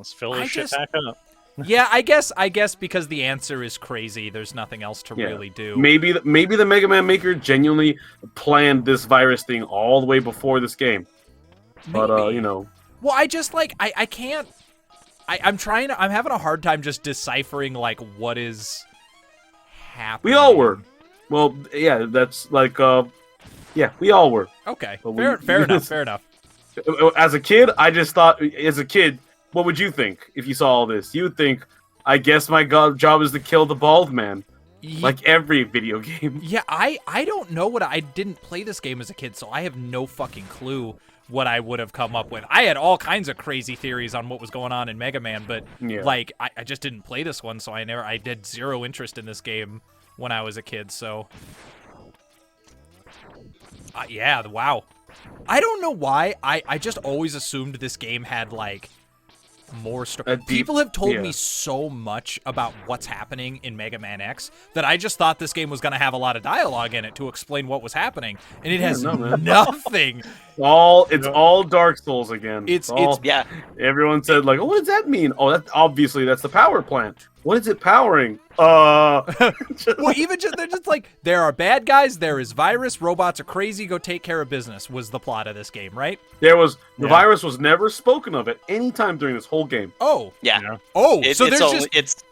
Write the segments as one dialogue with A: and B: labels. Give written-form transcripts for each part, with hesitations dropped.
A: Let's fill this shit back up.
B: Yeah, I guess because the answer is crazy, there's nothing else to really do.
C: Maybe the Mega Man maker genuinely planned this virus thing all the way before this game. But
B: Well, I just I can't. I'm having a hard time just deciphering like what is happening.
C: We all were. Well, yeah, that's like we all were.
B: Okay, fair enough.
C: As a kid, I just thought, what would you think if you saw all this? You would think, I guess my job is to kill the bald man. Like every video game.
B: Yeah, I don't know I didn't play this game as a kid, so I have no fucking clue what I would have come up with. I had all kinds of crazy theories on what was going on in Mega Man, but like I just didn't play this one, so I had zero interest in this game when I was a kid, so yeah, wow. I don't know why. I just always assumed this game had like more story. People have told me so much about what's happening in Mega Man X that I just thought this game was going to have a lot of dialogue in it to explain what was happening, and it has nothing.
C: It's all Dark Souls again.
B: It's
C: Everyone said like, oh, what does that mean? Oh, that's the power plant. What is it powering? Well,
B: even just they're just like, there are bad guys, there is virus, robots are crazy, go take care of business was the plot of this game, right?
C: The virus was never spoken of at any time during this whole game.
B: Oh.
D: Yeah.
B: Oh, so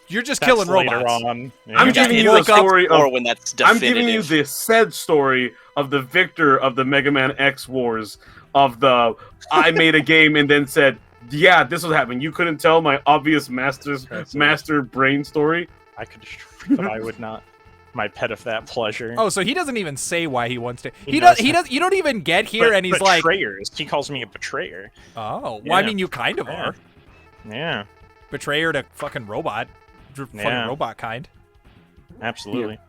B: you're just killing robots.
A: On. Yeah.
C: I'm giving you the story of
D: when that's definitive.
C: I'm giving you the said story of the victor of the Mega Man X wars of the I made a game and then said, yeah, this was happening. You couldn't tell my obvious master brain story.
A: I could destroy, but I would not. My pet of that pleasure.
B: Oh, so he doesn't even say why he wants to. He does. You don't even get here, and he's like
A: betrayers. He calls me a betrayer.
B: Oh, well, I mean, you kind of are.
A: Yeah.
B: Betrayer to fucking robot, robot kind.
A: Absolutely.
C: Yeah.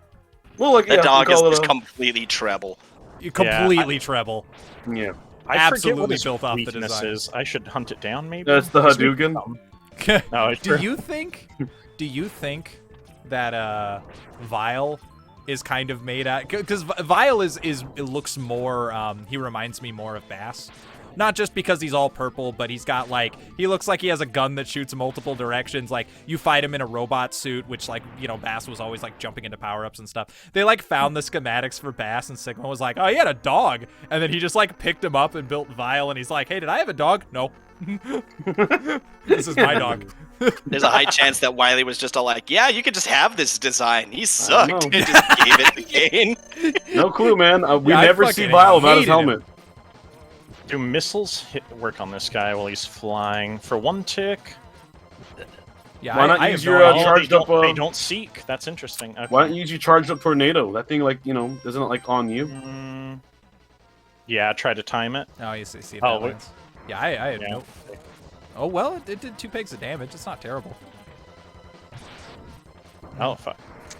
C: Well, like
D: the dog is just completely treble.
B: Completely treble.
C: Yeah.
A: I
B: absolutely
A: forget what his
B: built off the
A: weakness
B: design.
A: is. I should hunt it down, maybe.
C: That's the Hadouken.
A: No,
B: do you think that Vile is kind of made out, because Vile it looks more he reminds me more of Bass, not just because he's all purple, but he's got like, he looks like he has a gun that shoots multiple directions. Like you fight him in a robot suit, which like, you know, Bass was always like jumping into power-ups and stuff. They like found the schematics for Bass, and Sigma was like, oh, he had a dog, and then he just like picked him up and built Vile, and he's like, hey, did I have a dog? No. This is my dog.
D: There's a high chance that Wily was just all like, yeah, you could just have this design. He sucked. He just gave it to Kane.
C: No clue, man. We never see Vile without his helmet.
A: Do missiles work on this guy while he's flying for one tick?
B: Yeah,
C: why not use your charged up?
A: They don't seek. That's interesting. Okay.
C: Why don't you use your charged up tornado? That thing, like, you know, isn't it like on you?
A: Yeah, try to time it.
B: Oh, you see that. Yeah, I had no. Oh well, it did 2 pegs of damage. It's not terrible.
A: Oh fuck.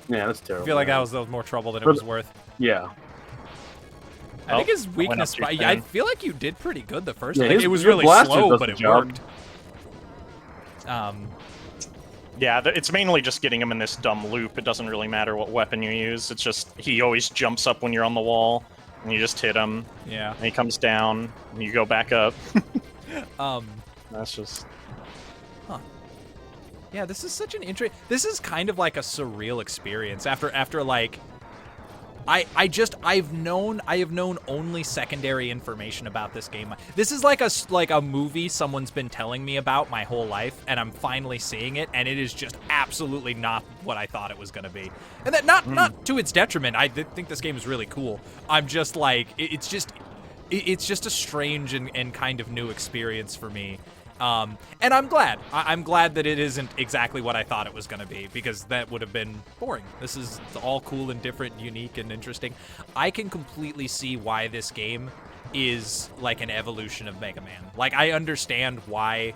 C: Yeah, that's terrible.
B: I feel like that was more trouble than it was worth.
C: Yeah.
B: I think his weakness. I feel like you did pretty good the first.
C: Yeah,
B: like, it was really slow, but it worked.
A: Yeah, it's mainly just getting him in this dumb loop. It doesn't really matter what weapon you use. It's just he always jumps up when you're on the wall, and you just hit him.
B: Yeah.
A: And he comes down, and you go back up. That's just.
B: Huh. Yeah, this is such an interesting. This is kind of like a surreal experience. After like, I have known only secondary information about this game. This is like a movie someone's been telling me about my whole life, and I'm finally seeing it, and it is just absolutely not what I thought it was going to be. And that not to its detriment. I think this game is really cool. I'm just like, it's just a strange and kind of new experience for me. And I'm glad. I'm glad that it isn't exactly what I thought it was going to be, because that would have been boring. This is all cool and different, unique and interesting. I can completely see why this game is like an evolution of Mega Man. Like, I understand why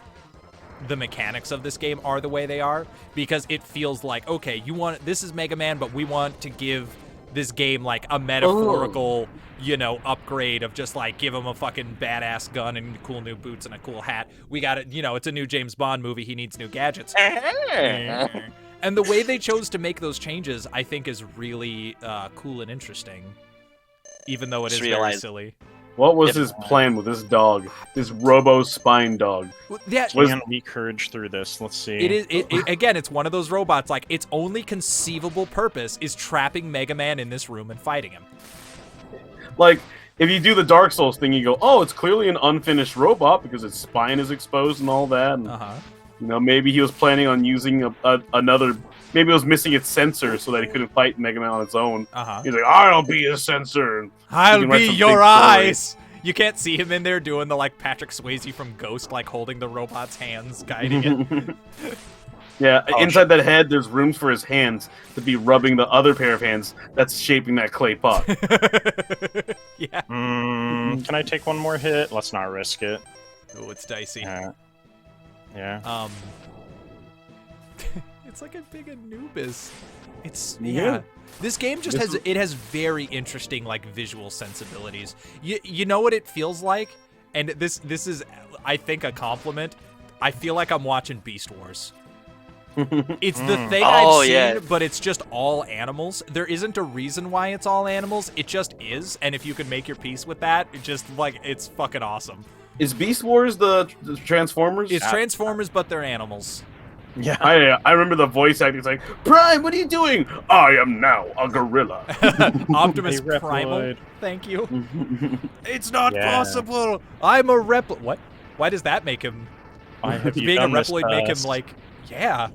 B: the mechanics of this game are the way they are, because it feels like, okay, this is Mega Man, but we want to give this game like a metaphorical, you know, upgrade of just like, give him a fucking badass gun and cool new boots and a cool hat. We got it, you know, it's a new James Bond movie. He needs new gadgets. And the way they chose to make those changes, I think, is really cool and interesting, even though it is very silly.
C: What was his plan with this dog? This robo spine dog.
B: Yeah,
A: Can we courage through this? Let's see.
B: Again, it's one of those robots, like, its only conceivable purpose is trapping Mega Man in this room and fighting him.
C: Like, if you do the Dark Souls thing, you go, oh, it's clearly an unfinished robot because its spine is exposed and all that. And, you know, maybe he was planning on using another... Maybe it was missing its sensor so that he couldn't fight Mega Man on its own. He's like, I'll be his sensor.
B: I'll be your eyes. You can't see him in there doing the, like, Patrick Swayze from Ghost, like, holding the robot's hands, guiding it.
C: Yeah, inside that head, there's rooms for his hands to be rubbing the other pair of hands that's shaping that clay pot.
B: Yeah.
A: Can I take one more hit? Let's not risk it.
B: Oh, it's dicey.
A: Yeah.
B: It's like a big Anubis. It's
C: Yeah.
B: This game just has very interesting, like, visual sensibilities. You know what it feels like, and this is, I think, a compliment. I feel like I'm watching Beast Wars. It's the thing I've seen, but it's just all animals. There isn't a reason why it's all animals. It just is, and if you can make your peace with that, it just, like, it's fucking awesome.
C: Is Beast Wars the Transformers?
B: It's Transformers, but they're animals.
A: Yeah.
C: I remember the voice acting. It's like, Prime, what are you doing? I am now a gorilla.
B: Optimus
A: A
B: Primal.
A: Reploid.
B: Thank you. It's not possible. I'm a Reploid. What? Why does that make him...
A: Why have you
B: being a
A: done this
B: Reploid make him,
A: fast?
B: like... Yeah.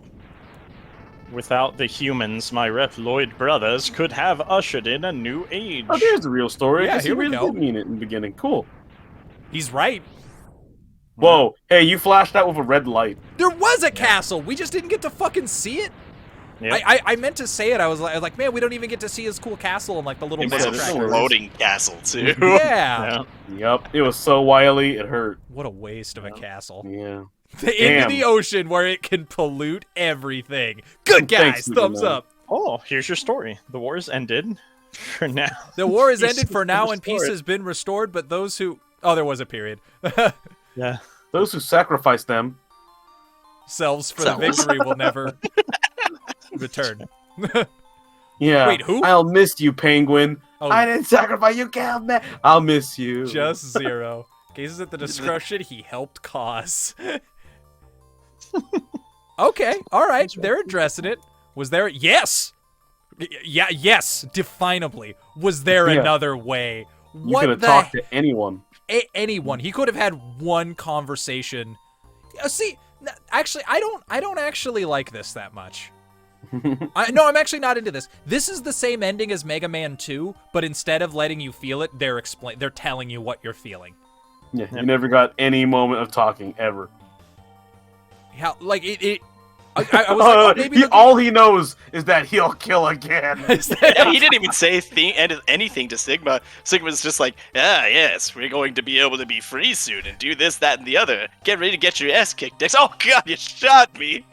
A: Without the humans, my Reploid brothers could have ushered in a new age.
C: Oh, there's the real story.
B: Yeah,
C: I guess
B: here
C: he
B: we
C: really
B: go.
C: did mean it in the beginning. Cool.
B: He's right.
C: Whoa. Hey, you flashed out with a red light.
B: There was a castle. We just didn't get to fucking see it.
A: Yep.
B: I meant to say it. I was like, man, we don't even get to see his cool castle and, like, the little
D: It was a
B: mouse track.
D: floating castle too.
B: Yeah.
C: Yep. It was so wily, it hurt.
B: What a waste of a castle.
C: Yeah.
B: Into the ocean where it can pollute everything. Good guys.
C: Thanks,
B: Thumbs
C: Megaman.
B: up.
A: Oh, here's your story. The war's ended for now.
B: The war has
A: Peace
B: ended for
A: has
B: now
A: been
B: and peace
A: restored.
B: has been restored, but those who... Oh, there was a period.
A: Yeah.
C: Those who sacrifice them.
B: Selves for the victory will never return.
C: Yeah.
B: Wait, who?
C: I'll miss you, Penguin.
B: Oh.
C: I didn't sacrifice you, killed me. I'll miss you.
B: Just 0. Gazes at the destruction he helped cause. Okay, all right. They're addressing it. Was there? Yes. Yeah. Yes. Definably. Was there another way?
C: You could have talked to anyone.
B: Anyone. He could have had one conversation. See, actually, I don't actually like this that much. No, I'm actually not into this. This is the same ending as Mega Man 2, but instead of letting you feel it, they're telling you what you're feeling.
C: Yeah, you never got any moment of talking ever.
B: How, like, I was like, oh, maybe
C: all he knows is that he'll kill again.
D: Yeah, he didn't even say anything to Sigma. Sigma's just like, yes, we're going to be able to be free soon and do this, that, and the other. Get ready to get your ass kicked next. Oh god, you shot me!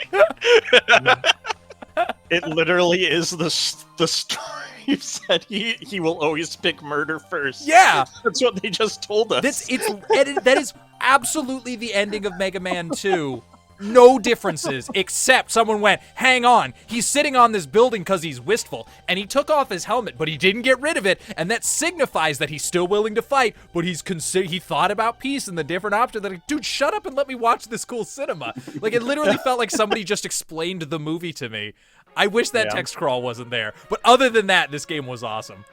A: It literally is the story. You said he will always pick murder first.
B: Yeah,
A: that's what they just told us.
B: That is absolutely the ending of Mega Man 2. No differences, except someone went, hang on, he's sitting on this building because he's wistful, and he took off his helmet, but he didn't get rid of it, and that signifies that he's still willing to fight, but he thought about peace and the different options. Like, dude, shut up and let me watch this cool cinema. Like, it literally felt like somebody just explained the movie to me. I wish that text crawl wasn't there, but other than that, this game was awesome.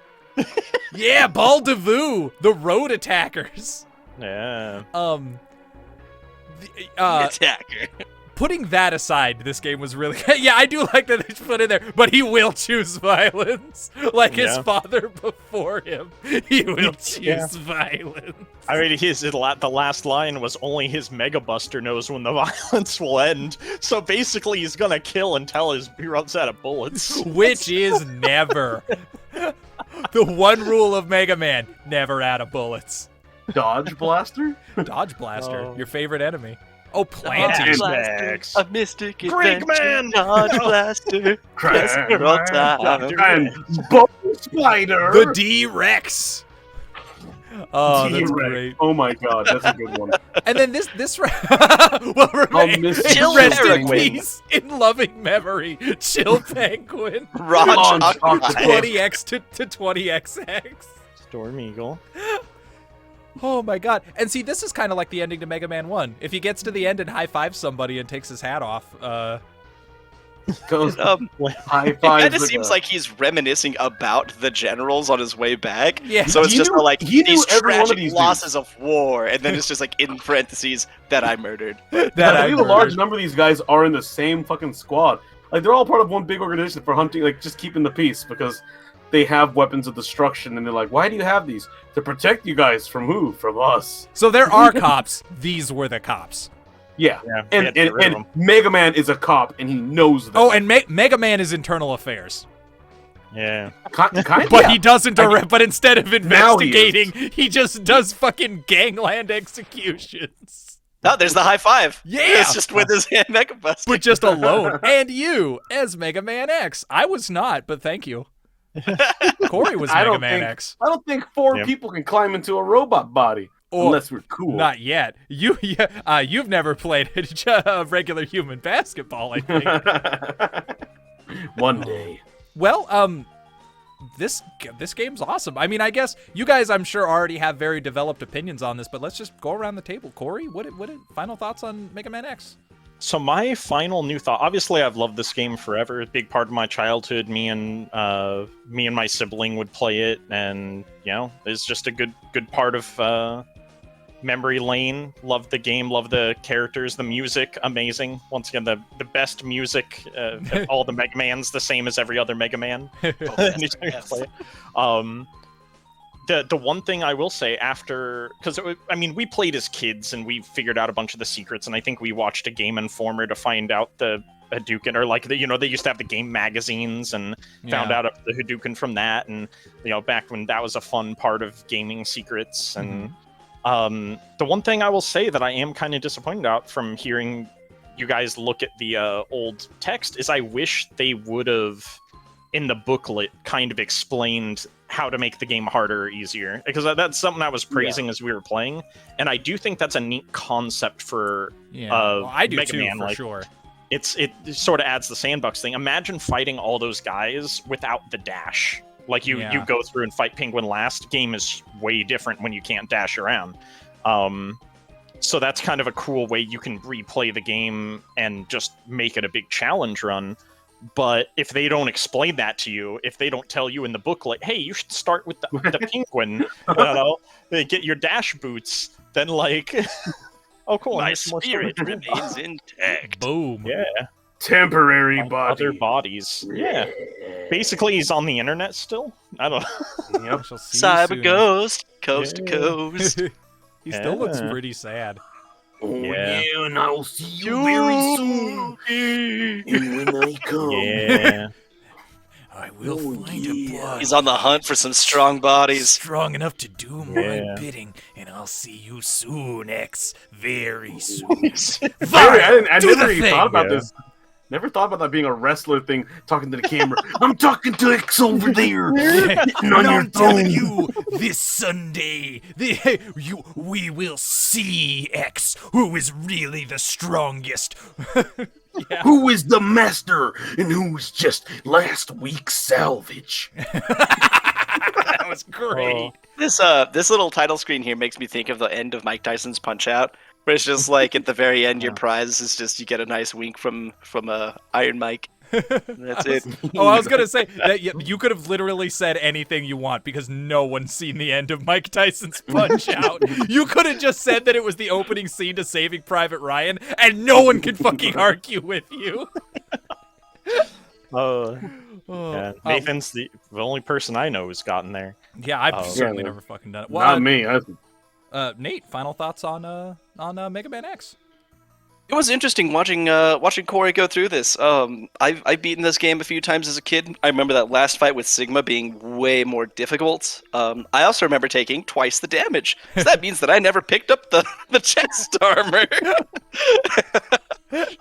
B: Yeah, Ball Devu, the road attackers.
A: Yeah.
D: Attacker.
B: Putting that aside, this game was really... Yeah, I do like that they put in there, but he will choose violence. Like his father before him. He will choose violence.
A: I mean, the last line was only his Mega Buster knows when the violence will end. So basically, he's gonna kill until he runs out of bullets.
B: Which is never. The one rule of Mega Man, never out of bullets.
C: Dodge Blaster?
B: Dodge Blaster, your favorite enemy. Oh,
D: Dodge
B: Planty.
D: Blaster, a mystic
A: Greek
D: adventure.
A: man!
D: Dodge Blaster, yes, for all time.
C: And Bone Spider!
B: The D-Rex. Oh, that's
C: T-Rex.
B: great.
C: Oh my god, that's a good one.
B: And then this well,
C: miss
D: Chill
B: rest in
D: Penguin.
B: peace, in loving memory, Chill Penguin.
D: Ron
C: Launch
D: Chalk.
B: 20x to 20xx.
A: Storm Eagle.
B: Oh my god. And see, this is kind of like the ending to Mega Man 1. If he gets to the end and high-fives somebody and takes his hat off,
C: Goes high
D: It
C: fives.
D: kind of seems like he's reminiscing about the generals on his way back.
B: Yeah.
D: So it's
C: He
D: just
C: knew-
D: like
C: he knew
D: these
C: every one of
D: tragic
C: these
D: losses of war, and then it's just like in parentheses that I murdered.
C: I believe a large number of these guys are in the same fucking squad. Like they're all part of one big organization for hunting, like just keeping the peace because they have weapons of destruction, and they're like, "Why do you have these? To protect you guys from who? From us."
B: So there are cops. These were the cops.
C: Yeah,
A: Yeah, we had
C: and
A: to get rid of
C: and
A: him.
C: Mega Man is a cop, and he knows that.
B: Oh, and Mega Man is internal affairs.
A: Yeah.
C: Kind
B: But he doesn't direct, but instead of
C: Now he is.
B: investigating, he just does fucking gangland executions.
D: Oh, there's the high five.
B: Yeah!
D: It's just with his hand Mega Buster.
B: But just alone. And you, as Mega Man X. I was not, but thank you. Corey was
C: I
B: Mega
C: don't
B: Man
C: think-
B: X.
C: I don't think four
A: Yep.
C: people can climb into a robot body
B: Or-
C: unless we're cool.
B: Not yet. You've never played regular human basketball, I think.
C: One day.
B: Well, this game's awesome. I mean, I guess you guys, I'm sure, already have very developed opinions on this, but let's just go around the table. Corey, what final thoughts on Mega Man X?
A: So my final new thought. Obviously, I've loved this game forever. A big part of my childhood. Me and my sibling would play it, and it's just a good part of memory lane. Love the game. Love the characters. The music, amazing. Once again, the best music. All the Mega Mans, the same as every other Mega Man. Anytime you play it. The one thing I will say after, because we played as kids and we figured out a bunch of the secrets, and I think we watched a Game Informer to find out the Hadouken, or like they used to have the game magazines and found out the Hadouken from that, and back when that was a fun part of gaming secrets. And the one thing I will say that I am kind of disappointed about from hearing you guys look at the old text is I wish they would have in the booklet kind of explained how to make the game harder or easier, because that's something I was praising as we were playing, and I do think that's a neat concept for
B: I do
A: Mega
B: too,
A: Man,
B: for
A: like,
B: sure.
A: it sort of adds the sandbox thing. Imagine fighting all those guys without the dash. Like you go through and fight Penguin last. Game is way different when you can't dash around. So that's kind of a cool way you can replay the game and just make it a big challenge run. But if they don't explain that to you, if they don't tell you in the booklet, hey, you should start with the penguin, get your dash boots, then like, oh cool,
D: My
A: here's more
D: spirit
A: story.
D: remains intact.
B: Boom.
A: Yeah,
C: Temporary
A: on
C: body.
A: other bodies. Yeah, basically he's on the internet still. I don't know.
C: Yep.
B: I shall see you
D: Cyber
B: soon.
D: Ghost, coast
A: Yeah.
D: to coast.
B: He still looks
A: Yeah.
B: pretty sad.
C: Oh
A: Yeah.
C: yeah, and I will see you very soon. And when I come.
A: Yeah.
B: I will find
C: yeah.
B: a body
D: He's on the hunt for some strong bodies.
B: strong enough to do my
A: Yeah.
B: bidding, and I'll see you soon, X. Very soon.
C: I
B: Do
C: never
B: the
C: even
B: thing.
C: thought about
A: Yeah.
C: this. Never thought about that being a wrestler thing, talking to the camera. I'm talking to X over there. Sitting on
B: And
C: your
B: I'm telling
C: throne.
B: you, this Sunday, we will see X, who is really the strongest.
C: Who is the master and who is just last week's salvage?
B: That was great.
D: This little title screen here makes me think of the end of Mike Tyson's Punch Out, where it's just like at the very end, your prize is just you get a nice wink from Iron Mike. That's it.
B: Oh, I was gonna say that you could have literally said anything you want because no one's seen the end of Mike Tyson's Punch Out. You could have just said that it was the opening scene to Saving Private Ryan, and no one could fucking argue with you.
A: Yeah. Nathan's the only person I know who's gotten there.
B: Yeah, I've certainly
C: Yeah.
B: never fucking done it.
C: Not me.
B: Nate, final thoughts on Mega Man X?
D: It was interesting watching Corey go through this. I've beaten this game a few times as a kid. I remember that last fight with Sigma being way more difficult. I also remember taking twice the damage. So that means that I never picked up the chest armor.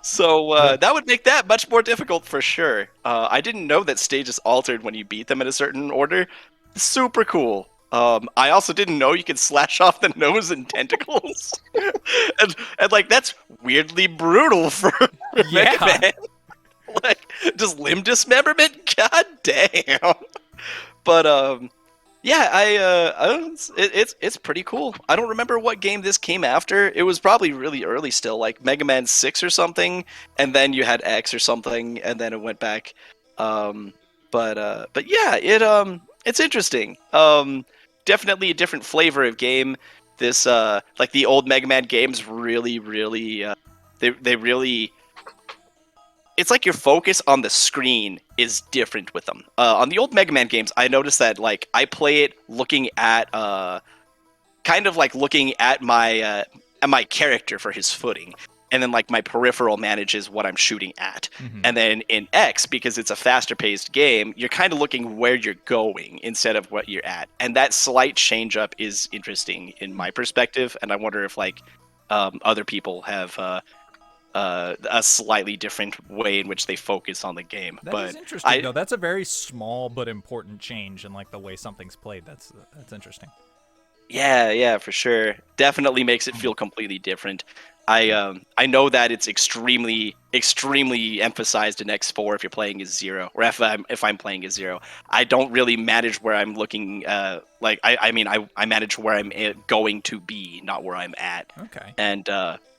D: So that would make that much more difficult for sure. I didn't know that stages altered when you beat them in a certain order. Super cool. I also didn't know you could slash off the nose and tentacles. and like that's weirdly brutal for Mega Man. Like just limb dismemberment? God damn. But Yeah, it's pretty cool. I don't remember what game this came after. It was probably really early still, like Mega Man 6 or something, and then you had X or something, and then it went back. But yeah, it's interesting. Definitely a different flavor of game. This like the old Mega Man games really they really, it's like your focus on the screen is different with them. On the old Mega Man games, I noticed that like I play it looking at kind of like looking at my character for his footing, and then like my peripheral manages what I'm shooting at. And then in X, because it's a faster paced game, you're kind of looking where you're going instead of what you're at, and that slight change up is interesting in my perspective. And I wonder if like other people have a slightly different way in which they focus on the game.
B: That is interesting, though. That's a very small but important change in like the way something's played. That's interesting.
D: Yeah, for sure. Definitely makes it feel completely different. I know that it's extremely emphasized in X4 if you're playing as Zero, or if I'm playing as Zero. I don't really manage where I'm looking. I manage where I'm going to be, not where I'm at.
B: Okay.
D: And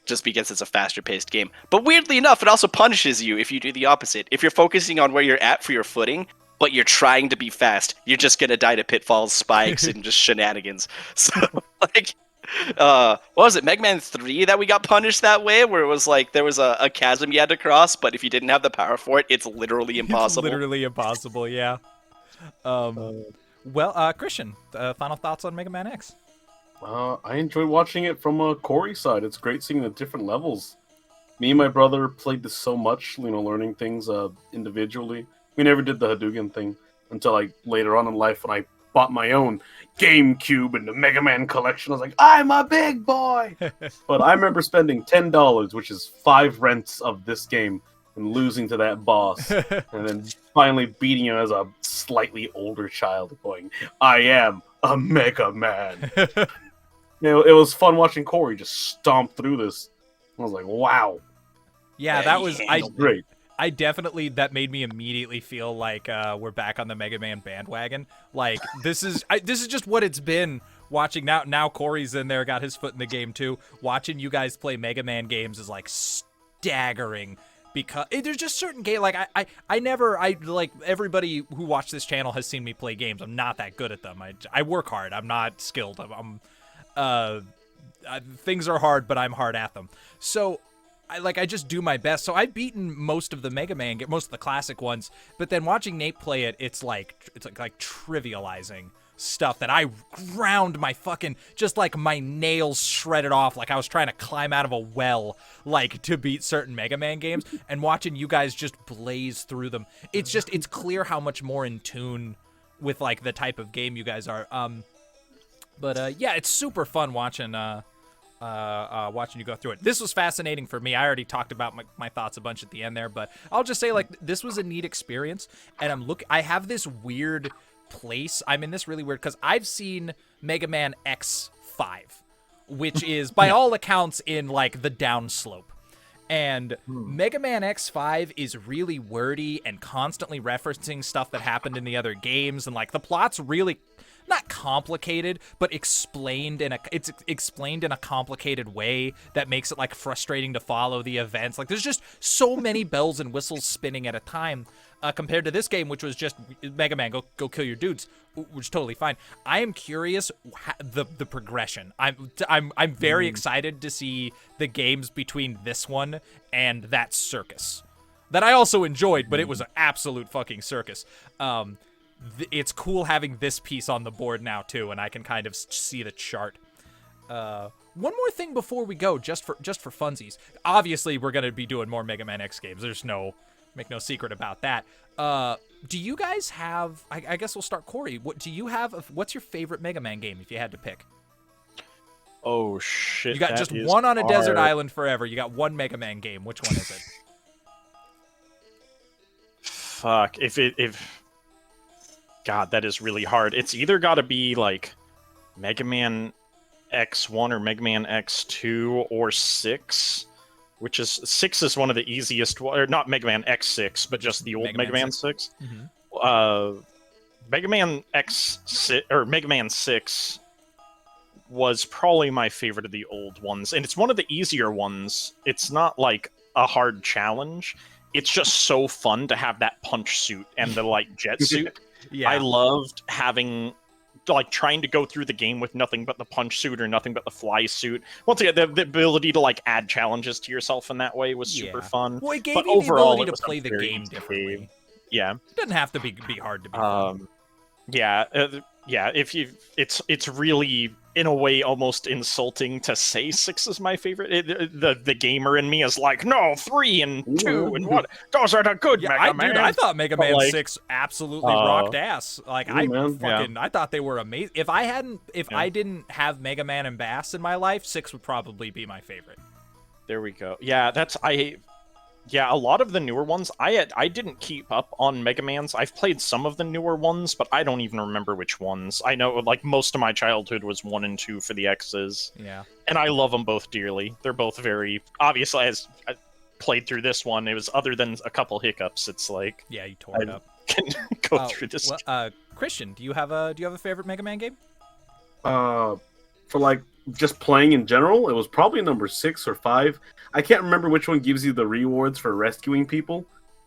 D: just because it's a faster paced game. But weirdly enough, it also punishes you if you do the opposite. If you're focusing on where you're at for your footing, but you're trying to be fast, you're just gonna die to pitfalls, spikes, and just shenanigans. So like, what was it, Mega Man 3 that we got punished that way, where it was like there was a chasm you had to cross, but if you didn't have the power for it, it's literally impossible.
B: It's literally impossible, yeah. Well, Christian, final thoughts on Mega Man X?
C: I enjoy watching it from Corey's side. It's great seeing the different levels. Me and my brother played this so much, learning things individually. We never did the Hadouken thing until like later on in life when I bought my own GameCube and the Mega Man collection. I was like, I'm a big boy! But I remember spending $10, which is 5 rents of this game, and losing to that boss. And then finally beating him as a slightly older child, going, I am a Mega Man. It was fun watching Corey just stomp through this. I was like, wow.
B: Yeah, that was
C: great.
B: I definitely, that made me immediately feel like we're back on the Mega Man bandwagon. Like this is just what it's been watching now. Now Corey's in there, got his foot in the game too. Watching you guys play Mega Man games is like staggering, because there's just certain game like I never like, everybody who watched this channel has seen me play games. I'm not that good at them. I work hard. I'm not skilled. Things are hard, but I'm hard at them. So I just do my best. So I've beaten most of the Mega Man, most of the classic ones, but then watching Nate play it, it's like trivializing stuff that I ground my fucking, just like my nails shredded off, like I was trying to climb out of a well, like to beat certain Mega Man games, and watching you guys just blaze through them. It's clear how much more in tune with like the type of game you guys are. Yeah, it's super fun watching watching you go through it. This was fascinating for me. I already talked about my thoughts a bunch at the end there, but I'll just say, like, this was a neat experience, and I have this weird place. I'm in this really weird, because I've seen Mega Man X5, which is, by all accounts, in, like, the downslope. And Mega Man X5 is really wordy and constantly referencing stuff that happened in the other games, and, like, the plot's really not complicated, but explained in a complicated way that makes it like frustrating to follow the events. Like, there's just so many bells and whistles spinning at a time, compared to this game, which was just Mega Man, go kill your dudes, which is totally fine. I am curious the progression. I'm very excited to see the games between this one and that circus that I also enjoyed, but it was an absolute fucking circus. It's cool having this piece on the board now too, and I can kind of see the chart. One more thing before we go, just for funsies. Obviously, we're gonna be doing more Mega Man X games. Make no secret about that. Do you guys have? I guess we'll start, Corey. What do you have? What's your favorite Mega Man game if you had to pick?
A: Oh shit!
B: You got just one on a desert island forever. You got one Mega Man game. Which one is it?
A: Fuck. If God, that is really hard. It's either got to be like Mega Man X1 or Mega Man X2 or 6, which is 6 is one of the easiest, or not Mega Man X6, but just the old Mega Man 6. Mega Man Mega Man 6 was probably my favorite of the old ones, and it's one of the easier ones. It's not like a hard challenge. It's just so fun to have that punch suit and the like jet suit.
B: Yeah.
A: I loved having like trying to go through the game with nothing but the punch suit or nothing but the fly suit. Once again, the ability to like add challenges to yourself in that way was super fun.
B: Well, it gave
A: but
B: you the
A: overall,
B: ability
A: it
B: to
A: was a
B: play the
A: very
B: game
A: easy
B: differently.
A: game. Yeah.
B: It doesn't have to be hard to be fun.
A: Yeah, it's really in a way almost insulting to say 6 is my favorite. The gamer in me is like, no, 3 and 2 and 1. Those are the good Mega Man.
B: Dude, I thought Mega Man
A: like,
B: 6 absolutely rocked ass. Like I thought they were amazing. If I didn't have Mega Man and Bass in my life, 6 would probably be my favorite.
A: There we go. Yeah, a lot of the newer ones, I didn't keep up on Mega Mans. I've played some of the newer ones, but I don't even remember which ones. I know, like, most of my childhood was 1 and 2 for the X's.
B: Yeah.
A: And I love them both dearly. They're both very... Obviously, as I played through this one, it was, other than a couple hiccups, it's like...
B: Yeah, you tore it up.
A: Can go through this.
B: Christian, do you have a favorite Mega Man game?
C: For, like, just playing in general, it was probably number 6 or 5. I can't remember which one gives you the rewards for rescuing people.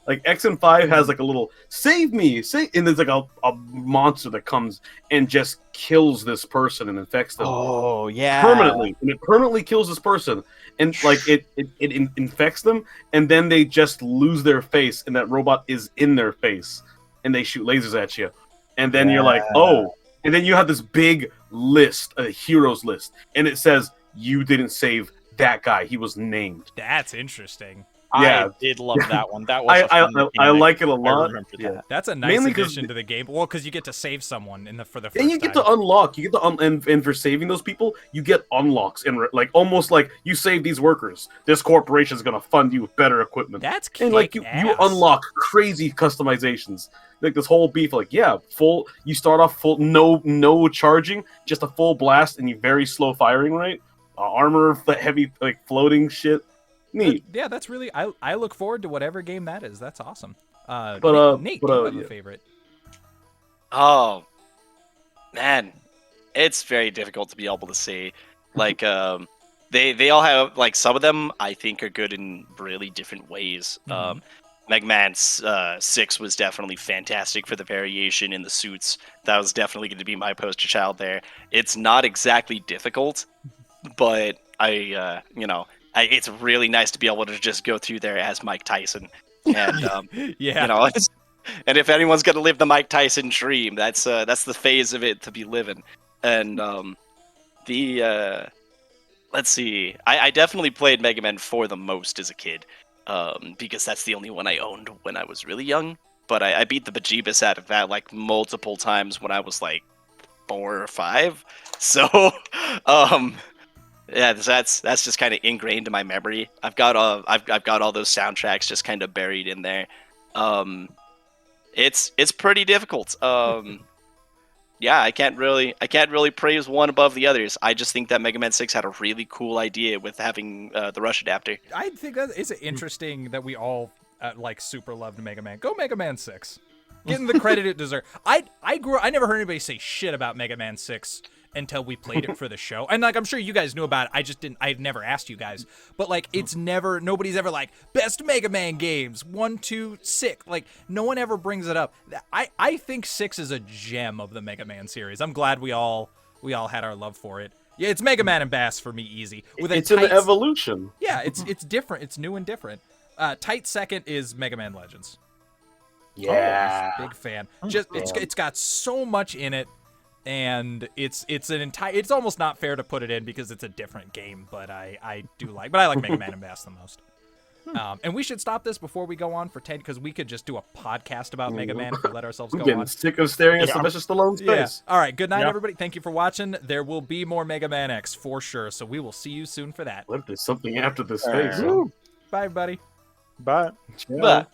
C: Like X and 5 has like a little save me, and there's like a monster that comes and just kills this person and infects them.
A: Oh yeah,
C: permanently, and it permanently kills this person, and like it infects them, and then they just lose their face, and that robot is in their face, and they shoot lasers at you, and then you're like, oh, and then you have this big list, a heroes list, and it says you didn't save that guy. He was named.
B: That's interesting.
A: I did love that one. That was
C: I like it a lot.
A: I remember that.
B: That's a nice addition to the game. Well, because you get to save someone for the first
C: and you get to unlock. You get to and for saving those people, you get unlocks and like almost like you save these workers. This corporation is gonna fund you with better equipment.
B: That's
C: and like you unlock crazy customizations. Like this whole beef, like full. You start off full, no charging, just a full blast, and you very slow firing rate. Armor, heavy like floating shit. Neat.
B: Yeah, that's really. I look forward to whatever game that is. That's awesome. Nate, do you have a favorite?
D: Oh, man, it's very difficult to be able to say. Like, they all have like some of them I think are good in really different ways. Mega Man 6 was definitely fantastic for the variation in the suits. That was definitely going to be my poster child there. It's not exactly difficult, but it's really nice to be able to just go through there as Mike Tyson. And, and if anyone's going to live the Mike Tyson dream, that's the phase of it to be living. And let's see, I definitely played Mega Man 4 the most as a kid, because that's the only one I owned when I was really young. But I beat the bejeebus out of that like multiple times when I was like 4 or 5. So, yeah, that's just kind of ingrained in my memory. I've got all those soundtracks just kind of buried in there. It's pretty difficult. Yeah, I can't really praise one above the others. I just think that Mega Man 6 had a really cool idea with having the Rush adapter.
B: I think that it's interesting that we all like super loved Mega Man. Go Mega Man 6. Getting the credit it deserves. I never heard anybody say shit about Mega Man 6 until we played it for the show. And like I'm sure you guys knew about it. I've never asked you guys. But like nobody's ever like best Mega Man games, 1, 2, 6. Like no one ever brings it up. I think 6 is a gem of the Mega Man series. I'm glad we all had our love for it. Yeah, it's Mega Man and Bass for me easy.
C: It's an evolution.
B: Yeah, it's different. It's new and different. Tight second is Mega Man Legends.
C: Yeah.
B: Big fan. It's got so much in it. And it's almost not fair to put it in because it's a different game, but I like Mega Man and Bass the most. And we should stop this before we go on for 10 because we could just do a podcast about Mega Man if we let ourselves go on.
C: I'm getting sick of staring at Sylvester Stallone's face.
B: All right, good night, everybody. Thank you for watching. There will be more Mega Man X for sure, so we will see you soon for that.
C: What if there's something after this face?
B: Bye, buddy.
A: Bye.
D: Bye.